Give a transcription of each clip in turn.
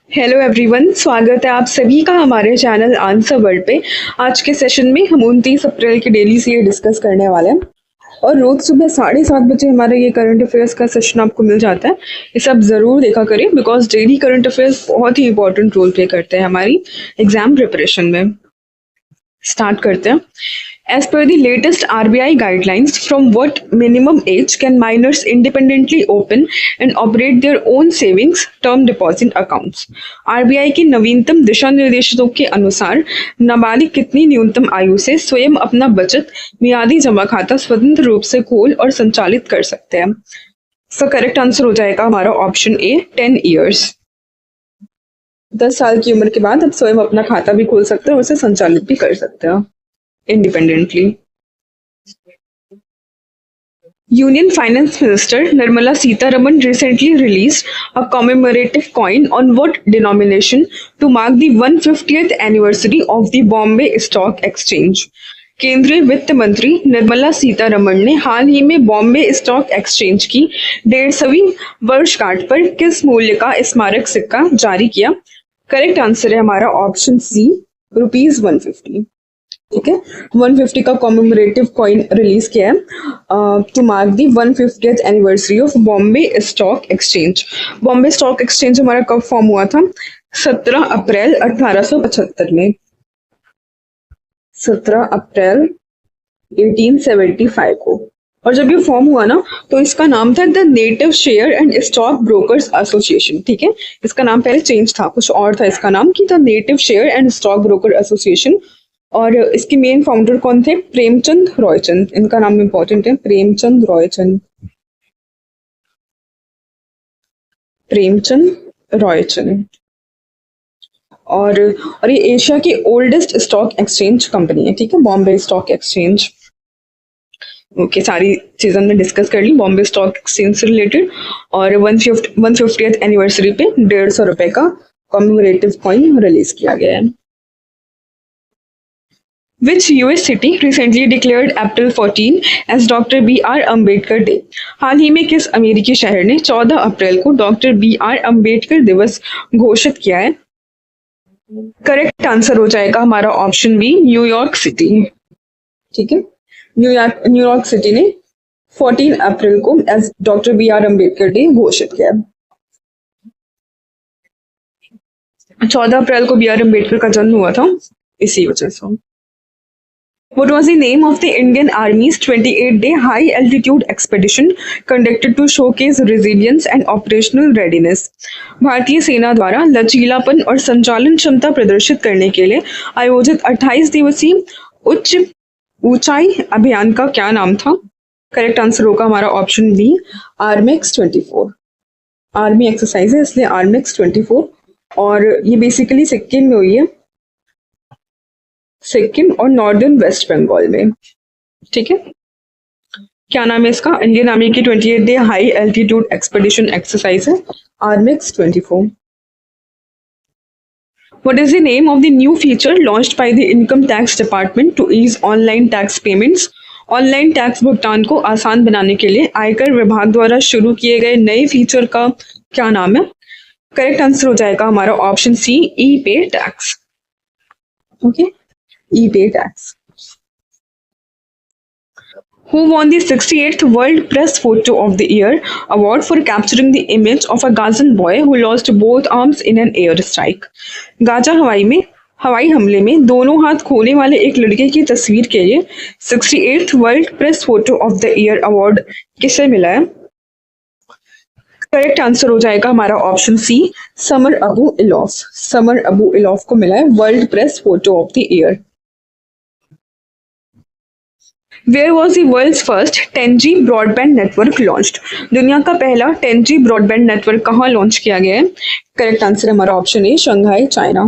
Hello everyone, स्वागत है आप सभी का हमारे चैनल आंसर वर्ल्ड पे। आज के सेशन में हम 29 अप्रैल के डेली से ये डिस्कस करने वाले हैं और रोज सुबह 7:30 बजे हमारा ये करंट अफेयर्स का सेशन आपको मिल जाता है। ये सब जरूर देखा करें बिकॉज डेली करंट अफेयर्स बहुत ही इंपॉर्टेंट रोल प्ले करते हैं हमारी एग्जाम प्रिपरेशन में। स्टार्ट करते हैं। As per the latest RBI guidelines, from what minimum age can minors independently open and operate their own savings term deposit accounts? RBI की नवीनतम दिशा निर्देशों के अनुसार नाबालिग कितनी न्यूनतम आयु से स्वयं अपना बचत मियादी जमा खाता स्वतंत्र रूप से खोल और संचालित कर सकते हैं? इसका करेक्ट आंसर हो जाएगा हमारा ऑप्शन ए 10 ईयर्स। 10 साल की उम्र के बाद आप स्वयं अपना खाता भी खोल सकते हैं और उसे संचालित भी कर सकते हैं independently. Union Finance Minister Nirmala Sitharaman recently released a commemorative coin on what denomination to mark the 150th anniversary of the Bombay Stock Exchange. केंद्रीय वित्त मंत्री निर्मला सीतारमण ने हाल ही में बॉम्बे स्टॉक एक्सचेंज की 150वीं वर्षगांठ पर किस मूल्य का स्मारक सिक्का जारी किया? करेक्ट आंसर है हमारा ऑप्शन सी ₹150। ठीक है, 150 का कॉमेमोरेटिव कॉइन रिलीज किया है to mark the 150th anniversary of Bombay Stock Exchange. Bombay Stock Exchange हमारा कब फॉर्म हुआ था? 17 अप्रैल 1875 में। 17 अप्रैल 1875 को। और जब ये फॉर्म हुआ ना तो इसका नाम था the native share and stock brokers association. ठीक है, इसका नाम पहले चेंज था, कुछ और था इसका नाम कि the native share and stock broker association. और इसके मेन फाउंडर कौन थे? प्रेमचंद रॉयचंद। इनका नाम इंपॉर्टेंट है, प्रेमचंद रॉयचंद। प्रेमचंद रॉयचंद। और ये एशिया की ओल्डेस्ट स्टॉक एक्सचेंज कंपनी है। ठीक है, बॉम्बे स्टॉक एक्सचेंज। ओके, सारी चीजें हमने डिस्कस कर ली बॉम्बे स्टॉक एक्सचेंज से रिलेटेड। और 150th एनिवर्सरी पे 150 रुपए का कॉमेमोरेटिव कॉइन रिलीज किया गया है। Which US city recently declared April 14 as Dr. B.R. Ambedkar Day? हाल ही में किस अमेरिकी शहर ने 14 अप्रैल को डॉक्टर B.R. अम्बेडकर दिवस घोषित किया है? करेक्ट आंसर हो जाएगा हमारा ऑप्शन बी न्यूयॉर्क सिटी। ठीक है, न्यूयॉर्क सिटी ने 14 अप्रैल को as doctor B.R. Ambedkar day घोषित किया। 14 अप्रैल को B.R. अम्बेडकर का जन्म हुआ था, इसी वजह से। What was the name of the Indian Army's 28-day high-altitude expedition conducted to showcase resilience and operational readiness? भारतीय सेना द्वारा लचीलापन और संचालन क्षमता प्रदर्शित करने के लिए आयोजित 28 दिवसीय उच्च ऊंचाई अभियान का क्या नाम था? करेक्ट आंसर होगा हमारा ऑप्शन बी आर्मेक्स 24। आर्मी एक्सरसाइज है इसलिए आर्मेक्स 24। और ये बेसिकली सिक्किम में हुई है, सिक्किम और नॉर्दर्न वेस्ट बंगाल में। ठीक है, क्या नाम है इसका? इंडियन आर्मी की 28-day high altitude expedition exercise है आर्मेक्स 24। What is the name of the new feature launched by the Income Tax Department to ease online tax payments? Online tax भुगतान को आसान बनाने के लिए आयकर विभाग द्वारा शुरू किए गए नए फीचर का क्या नाम है? करेक्ट आंसर हो जाएगा हमारा ऑप्शन सी ई पे tax. Okay, e-pay tax. Who won the 68th World Press Photo of the Year award for capturing the image of a Gazan boy who lost both arms in an air strike? Gaza हवाई हमले में दोनों हाथ खोने वाले एक लड़के की तस्वीर के लिए 68th world press photo of the year award किसे मिला है? करेक्ट आंसर हो जाएगा हमारा option C Samar Abu Elouf. Samar Abu Elouf को मिला है world press photo of the year. Where was the world's first 10G broadband network launched? दुनिया का पहला 10G ब्रॉडबैंड नेटवर्क कहाँ लॉन्च किया गया है? करेक्ट आंसर हमारा option A Shanghai, China.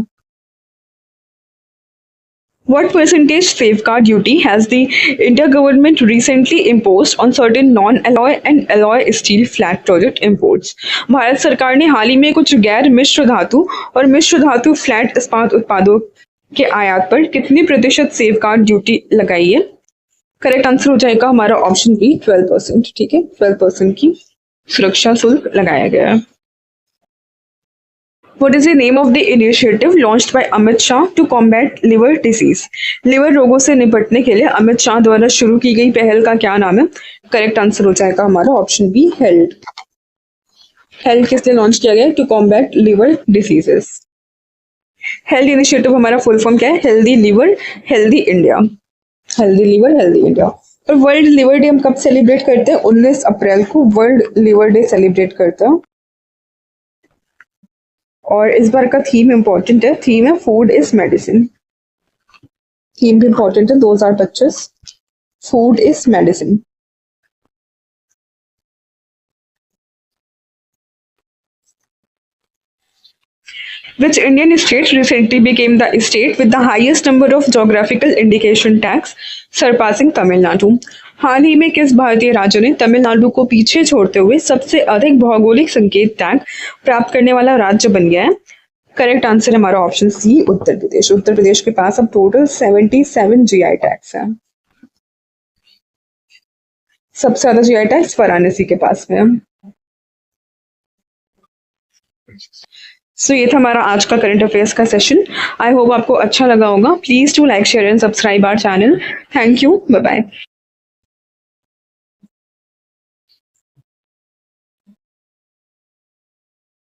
What percentage safeguard duty has the intergovernment recently imposed on certain non-alloy and alloy steel flat project imports? Bharat सरकार ने हाल ही में कुछ गैर मिश्र धातु और मिश्र धातु फ्लैट इस्पात उत्पादों के आयात पर कितनी प्रतिशत सेफगार्ड ड्यूटी लगाई है? करेक्ट आंसर हो जाएगा हमारा ऑप्शन बी 12%। ठीक है, 12% की सुरक्षा शुल्क लगाया गया है। What is the name of the initiative launched by Amit Shah to combat liver disease? Liver रोगों से निपटने के लिए अमित शाह द्वारा शुरू की गई पहल का क्या नाम है? करेक्ट आंसर हो जाएगा हमारा ऑप्शन बी, हेल्थ। हेल्थ किस लिए लॉन्च किया गया? To combat liver diseases. Health initiative हमारा फुल फॉर्म क्या है? Healthy liver healthy India. Healthy liver healthy India. और वर्ल्ड लिवर डे हम कब सेलिब्रेट करते हैं? 19 अप्रैल को वर्ल्ड लिवर डे सेलिब्रेट करते हैं। और इस बार का थीम इंपॉर्टेंट है, थीम है फूड इज मेडिसिन। थीम भी इंपॉर्टेंट है 2025, food is medicine. Which Indian state recently became the state with the highest number of geographical indication tags, surpassing Tamil Nadu? हाल ही में किस भारतीय राज्य ने तमिलनाडु को पीछे छोड़ते हुए सबसे अधिक भौगोलिक संकेत टैग प्राप्त करने वाला राज्य बन गया है? करेक्ट आंसर हमारा ऑप्शन सी, उत्तर प्रदेश। उत्तर प्रदेश के पास अब टोटल 77 जीआई टैग्स हैं। सबसे ज्यादा जीआई टैग्स वाराणसी के पास में है। सो ये था हमारा आज का करंट अफेयर्स का सेशन। आई होप आपको अच्छा लगा होगा। Please to like share and subscribe our channel. Thank you, bye bye.